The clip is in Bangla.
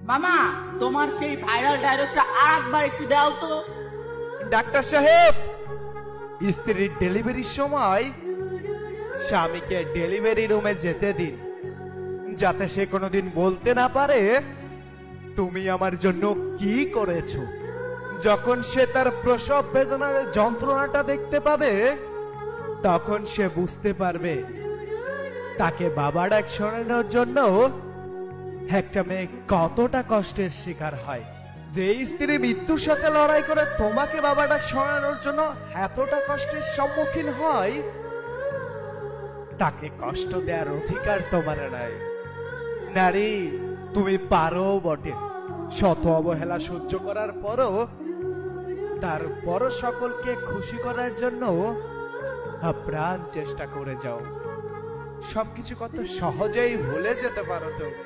মামা, তোমার সেই ভাইরাল ডায়লগটা আরেকবার একটু দাও তো। ডাক্তার সাহেব, স্ত্রীর ডেলিভারির সময় স্বামীকে ডেলিভারি রুমে যেতে দিন, যাতে সে কোনোদিন বলতে না পারে তুমি আমার জন্য কি করেছো। যখন সে তার প্রসব বেদনার যন্ত্রণাটা দেখতে পাবে, তখন সে বুঝতে পারবে তাকে বাবা ডাক শোনানোর জন্য একটা মেয়ে কতটা কষ্টের শিকার হয়। যে স্ত্রী মৃত্যুর সাথে লড়াই করে তোমাকে বাবা ডাক শোনানোর জন্য এতটা কষ্টের সম্মুখীন হয়, তাকে কষ্ট দেওয়ার অধিকার তোমার নাই। নারী, তুমি পারো বটে, শত অবহেলা সহ্য করার পরও তারপরও সকলকে খুশি করার জন্য আপ্রাণ চেষ্টা করে যাও। সবকিছু কত সহজেই ভুলে যেতে পারো তুমি।